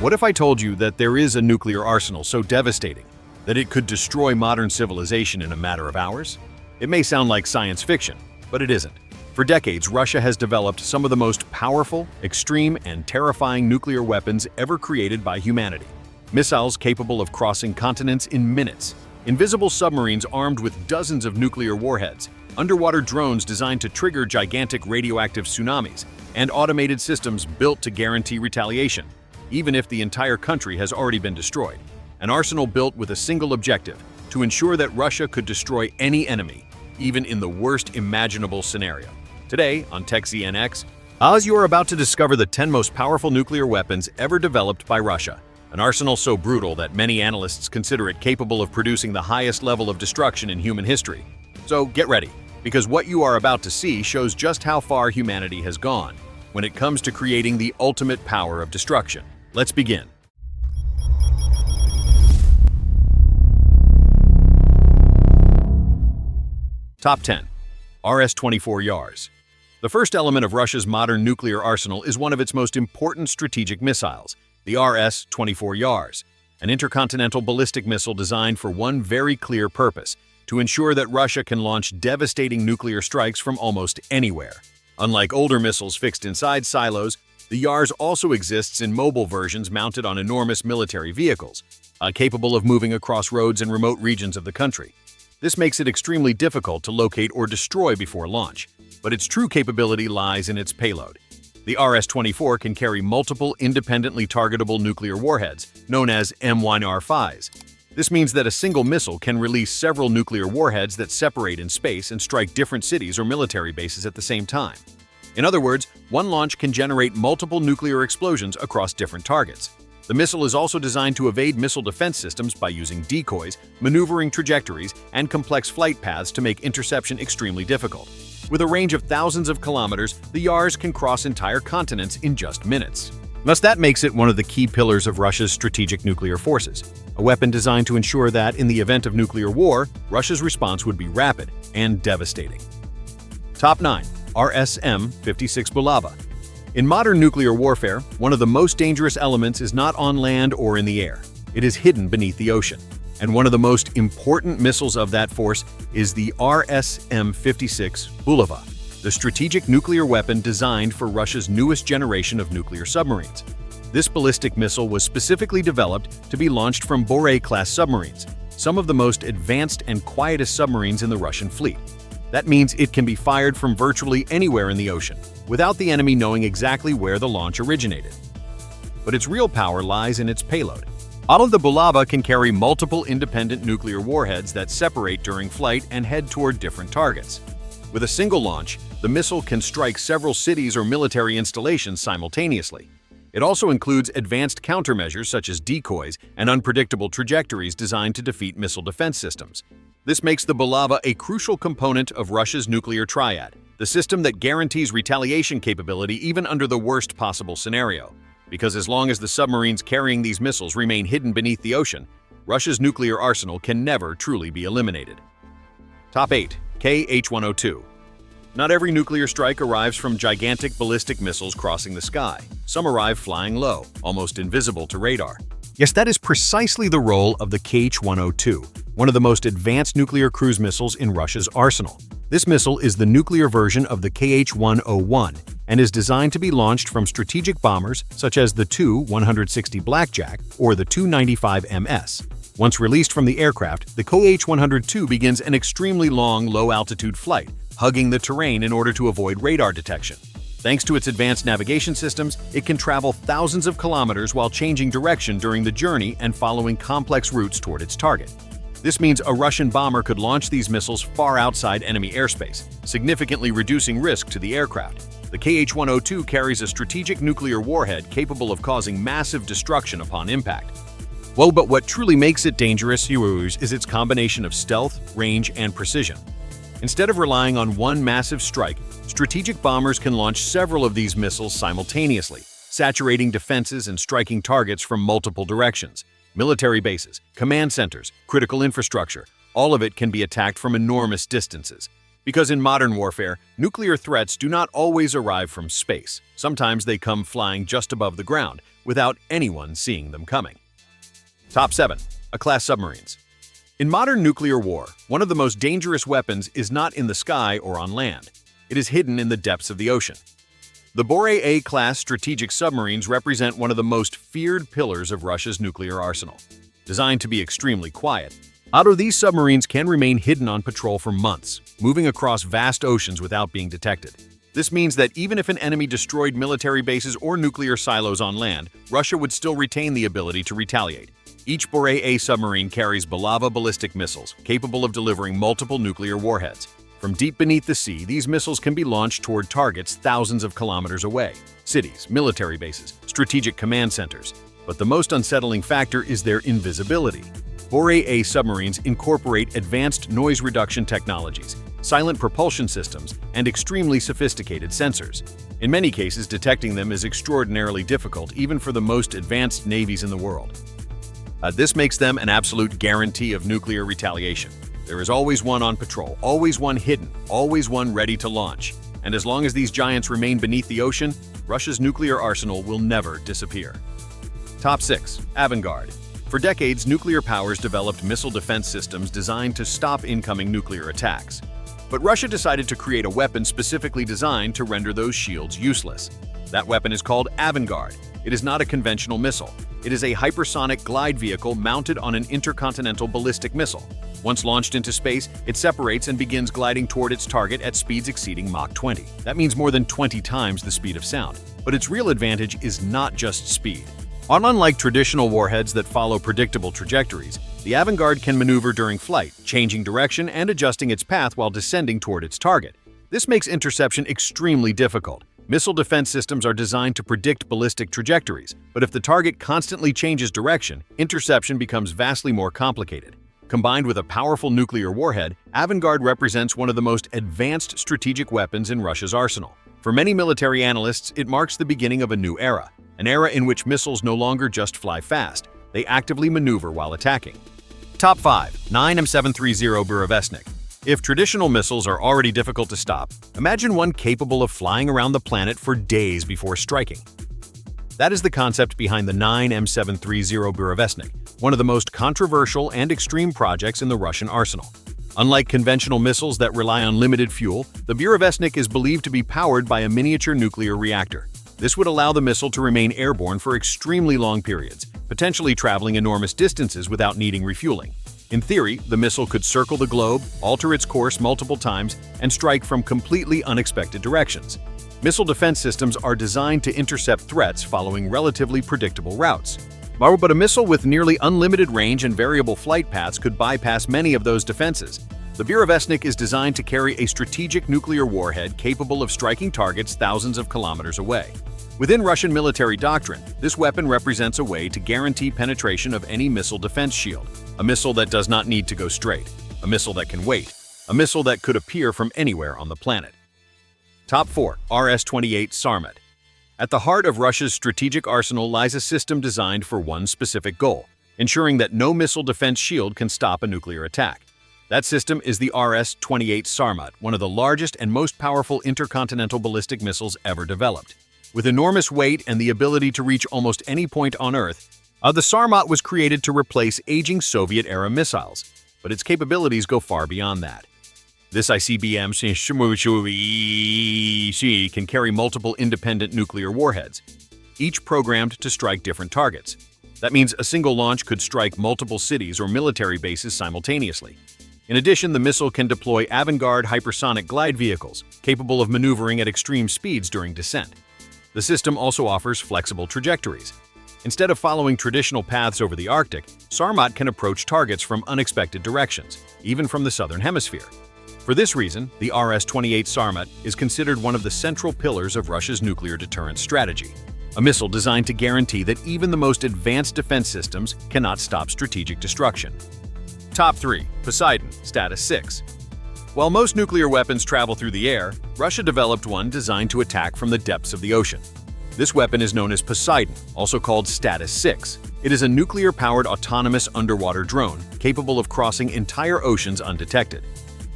What if I told you that there is a nuclear arsenal so devastating that it could destroy modern civilization in a matter of hours? It may sound like science fiction, but it isn't. For decades, Russia has developed some of the most powerful, extreme, and terrifying nuclear weapons ever created by humanity. Missiles capable of crossing continents in minutes, invisible submarines armed with dozens of nuclear warheads, underwater drones designed to trigger gigantic radioactive tsunamis, and automated systems built to guarantee retaliation, even if the entire country has already been destroyed. An arsenal built with a single objective: to ensure that Russia could destroy any enemy, even in the worst imaginable scenario. Today on TECHZNX, you are about to discover the 10 most powerful nuclear weapons ever developed by Russia. An arsenal so brutal that many analysts consider it capable of producing the highest level of destruction in human history. So get ready, because what you are about to see shows just how far humanity has gone when it comes to creating the ultimate power of destruction. Let's begin. Top 10. RS-24 Yars. The first element of Russia's modern nuclear arsenal is one of its most important strategic missiles, the RS-24 Yars, an intercontinental ballistic missile designed for one very clear purpose: to ensure that Russia can launch devastating nuclear strikes from almost anywhere. Unlike older missiles fixed inside silos, the Yars also exists in mobile versions mounted on enormous military vehicles, capable of moving across roads in remote regions of the country. This makes it extremely difficult to locate or destroy before launch, but its true capability lies in its payload. The RS-24 can carry multiple independently targetable nuclear warheads, known as M1R5s. This means that a single missile can release several nuclear warheads that separate in space and strike different cities or military bases at the same time. In other words, one launch can generate multiple nuclear explosions across different targets. The missile is also designed to evade missile defense systems by using decoys, maneuvering trajectories, and complex flight paths to make interception extremely difficult. With a range of thousands of kilometers, the Yars can cross entire continents in just minutes. Thus, that makes it one of the key pillars of Russia's strategic nuclear forces, a weapon designed to ensure that, in the event of nuclear war, Russia's response would be rapid and devastating. Top 9. RSM56 Bulava. In modern nuclear warfare, one of the most dangerous elements is not on land or in the air. It is hidden beneath the ocean. And one of the most important missiles of that force is the RSM56 Bulava, the strategic nuclear weapon designed for Russia's newest generation of nuclear submarines. This ballistic missile was specifically developed to be launched from Burenic-class submarines, some of the most advanced and quietest submarines in the Russian fleet. That means it can be fired from virtually anywhere in the ocean, without the enemy knowing exactly where the launch originated. But its real power lies in its payload. The Bulava can carry multiple independent nuclear warheads that separate during flight and head toward different targets. With a single launch, the missile can strike several cities or military installations simultaneously. It also includes advanced countermeasures such as decoys and unpredictable trajectories designed to defeat missile defense systems. This makes the Bulava a crucial component of Russia's nuclear triad, the system that guarantees retaliation capability even under the worst possible scenario. Because as long as the submarines carrying these missiles remain hidden beneath the ocean, Russia's nuclear arsenal can never truly be eliminated. Top 8. KH-102. Not every nuclear strike arrives from gigantic ballistic missiles crossing the sky. Some arrive flying low, almost invisible to radar. Yes, that is precisely the role of the KH-102, one of the most advanced nuclear cruise missiles in Russia's arsenal. This missile is the nuclear version of the KH-101 and is designed to be launched from strategic bombers such as the Tu-160 Blackjack or the Tu-95 MS. Once released from the aircraft, the KH-102 begins an extremely long, low-altitude flight, hugging the terrain in order to avoid radar detection. Thanks to its advanced navigation systems, it can travel thousands of kilometers while changing direction during the journey and following complex routes toward its target. This means a Russian bomber could launch these missiles far outside enemy airspace, significantly reducing risk to the aircraft. The KH-102 carries a strategic nuclear warhead capable of causing massive destruction upon impact. Well, but what truly makes it dangerous, is its combination of stealth, range, and precision. Instead of relying on one massive strike, strategic bombers can launch several of these missiles simultaneously, saturating defenses and striking targets from multiple directions. Military bases, command centers, critical infrastructure, all of it can be attacked from enormous distances. Because in modern warfare, nuclear threats do not always arrive from space. Sometimes they come flying just above the ground, without anyone seeing them coming. Top 7. A-class submarines. In modern nuclear war, one of the most dangerous weapons is not in the sky or on land. It is hidden in the depths of the ocean. The A-class strategic submarines represent one of the most feared pillars of Russia's nuclear arsenal. Designed to be extremely quiet, these submarines can remain hidden on patrol for months, moving across vast oceans without being detected. This means that even if an enemy destroyed military bases or nuclear silos on land, Russia would still retain the ability to retaliate. Each A submarine carries Bulava ballistic missiles, capable of delivering multiple nuclear warheads. From deep beneath the sea, these missiles can be launched toward targets thousands of kilometers away: cities, military bases, strategic command centers. But the most unsettling factor is their invisibility. A submarines incorporate advanced noise reduction technologies, silent propulsion systems, and extremely sophisticated sensors. In many cases, detecting them is extraordinarily difficult, even for the most advanced navies in the world. This makes them an absolute guarantee of nuclear retaliation. There is always one on patrol, always one hidden, always one ready to launch. And as long as these giants remain beneath the ocean, Russia's nuclear arsenal will never disappear. Top 6. Avanguard. For decades, nuclear powers developed missile defense systems designed to stop incoming nuclear attacks. But Russia decided to create a weapon specifically designed to render those shields useless. That weapon is called Avanguard. It is not a conventional missile. It is a hypersonic glide vehicle mounted on an intercontinental ballistic missile. Once launched into space, it separates and begins gliding toward its target at speeds exceeding Mach 20. That means more than 20 times the speed of sound. But its real advantage is not just speed. Unlike traditional warheads that follow predictable trajectories, the Avanguard can maneuver during flight, changing direction and adjusting its path while descending toward its target. This makes interception extremely difficult. Missile defense systems are designed to predict ballistic trajectories, but if the target constantly changes direction, interception becomes vastly more complicated. Combined with a powerful nuclear warhead, Avanguard represents one of the most advanced strategic weapons in Russia's arsenal. For many military analysts, it marks the beginning of a new era, an era in which missiles no longer just fly fast, they actively maneuver while attacking. Top 5. 9M730 Burevestnik. If traditional missiles are already difficult to stop, imagine one capable of flying around the planet for days before striking. That is the concept behind the 9M730 Burevestnik, one of the most controversial and extreme projects in the Russian arsenal. Unlike conventional missiles that rely on limited fuel, the Burevestnik is believed to be powered by a miniature nuclear reactor. This would allow the missile to remain airborne for extremely long periods, potentially traveling enormous distances without needing refueling. In theory, the missile could circle the globe, alter its course multiple times, and strike from completely unexpected directions. Missile defense systems are designed to intercept threats following relatively predictable routes. But a missile with nearly unlimited range and variable flight paths could bypass many of those defenses. The Burevestnik is designed to carry a strategic nuclear warhead capable of striking targets thousands of kilometers away. Within Russian military doctrine, this weapon represents a way to guarantee penetration of any missile defense shield. A missile that does not need to go straight. A missile that can wait. A missile that could appear from anywhere on the planet. Top 4. RS-28 Sarma. At the heart of Russia's strategic arsenal lies a system designed for one specific goal, ensuring that no missile defense shield can stop a nuclear attack. That system is the RS-28 Sarma, one of the largest and most powerful intercontinental ballistic missiles ever developed. With enormous weight and the ability to reach almost any point on Earth, the Sarmat was created to replace aging Soviet-era missiles, but its capabilities go far beyond that. This ICBM can carry multiple independent nuclear warheads, each programmed to strike different targets. That means a single launch could strike multiple cities or military bases simultaneously. In addition, the missile can deploy Avanguard hypersonic glide vehicles, capable of maneuvering at extreme speeds during descent. The system also offers flexible trajectories. Instead of following traditional paths over the Arctic, Sarmat can approach targets from unexpected directions, even from the southern hemisphere. For this reason, the RS-28 Sarma is considered one of the central pillars of Russia's nuclear deterrence strategy, a missile designed to guarantee that even the most advanced defense systems cannot stop strategic destruction. Top 3. Poseidon Status 6. While most nuclear weapons travel through the air, Russia developed one designed to attack from the depths of the ocean. This weapon is known as Poseidon, also called Status 6. It is a nuclear-powered autonomous underwater drone capable of crossing entire oceans undetected.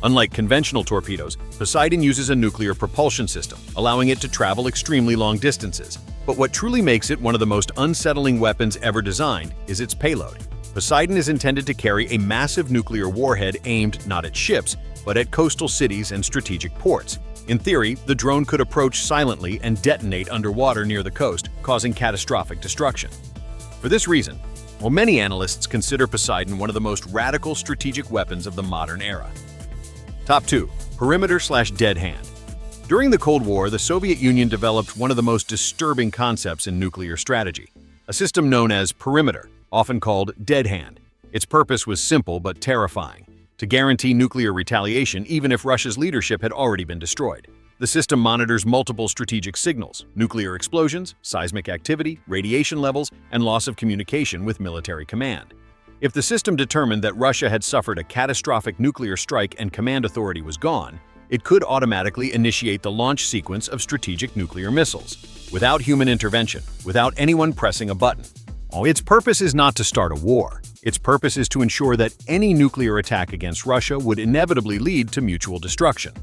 Unlike conventional torpedoes, Poseidon uses a nuclear propulsion system, allowing it to travel extremely long distances. But what truly makes it one of the most unsettling weapons ever designed is its payload. Poseidon is intended to carry a massive nuclear warhead aimed not at ships, but at coastal cities and strategic ports. In theory, the drone could approach silently and detonate underwater near the coast, causing catastrophic destruction. For this reason, while many analysts consider Poseidon one of the most radical strategic weapons of the modern era. Top 2. Perimeter/dead hand. During the Cold War, the Soviet Union developed one of the most disturbing concepts in nuclear strategy, a system known as perimeter, often called dead hand. Its purpose was simple but terrifying: to guarantee nuclear retaliation even if Russia's leadership had already been destroyed. The system monitors multiple strategic signals: nuclear explosions, seismic activity, radiation levels, and loss of communication with military command. If the system determined that Russia had suffered a catastrophic nuclear strike and command authority was gone, it could automatically initiate the launch sequence of strategic nuclear missiles, without human intervention, without anyone pressing a button. Its purpose is not to start a war. Its purpose is to ensure that any nuclear attack against Russia would inevitably lead to mutual destruction.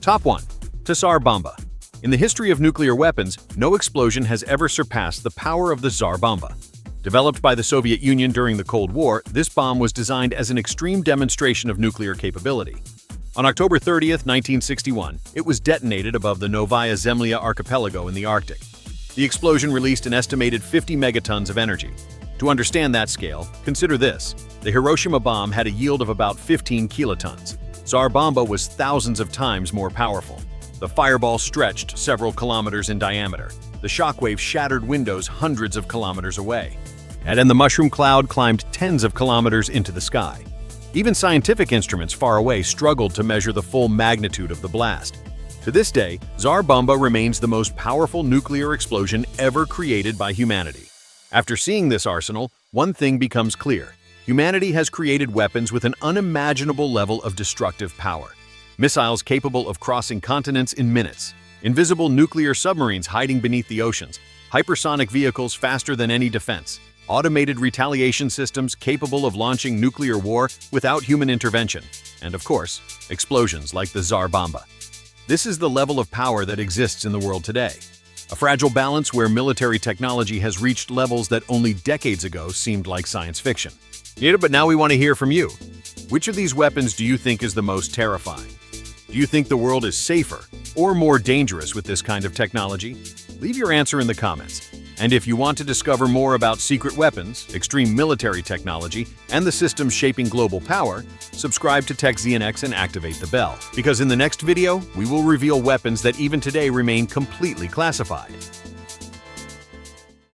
Top 1. Tsar Bomba. In the history of nuclear weapons, no explosion has ever surpassed the power of the Zar Bomba. Developed by the Soviet Union during the Cold War, this bomb was designed as an extreme demonstration of nuclear capability. On October 30, 1961, it was detonated above the Novaya Zemlya archipelago in the Arctic. The explosion released an estimated 50 megatons of energy. To understand that scale, consider this: the Hiroshima bomb had a yield of about 15 kilotons. Tsar Bomba was thousands of times more powerful. The fireball stretched several kilometers in diameter. The shockwave shattered windows hundreds of kilometers away. And the mushroom cloud climbed tens of kilometers into the sky. Even scientific instruments far away struggled to measure the full magnitude of the blast. To this day, Tsar Bomba remains the most powerful nuclear explosion ever created by humanity. After seeing this arsenal, one thing becomes clear: humanity has created weapons with an unimaginable level of destructive power. Missiles capable of crossing continents in minutes, invisible nuclear submarines hiding beneath the oceans, hypersonic vehicles faster than any defense, automated retaliation systems capable of launching nuclear war without human intervention, and of course, explosions like the Tsar Bomba. This is the level of power that exists in the world today. A fragile balance where military technology has reached levels that only decades ago seemed like science fiction. But now we want to hear from you. Which of these weapons do you think is the most terrifying? Do you think the world is safer or more dangerous with this kind of technology? Leave your answer in the comments. And if you want to discover more about secret weapons, extreme military technology, and the systems shaping global power, subscribe to TECHZNX and activate the bell. Because in the next video, we will reveal weapons that even today remain completely classified.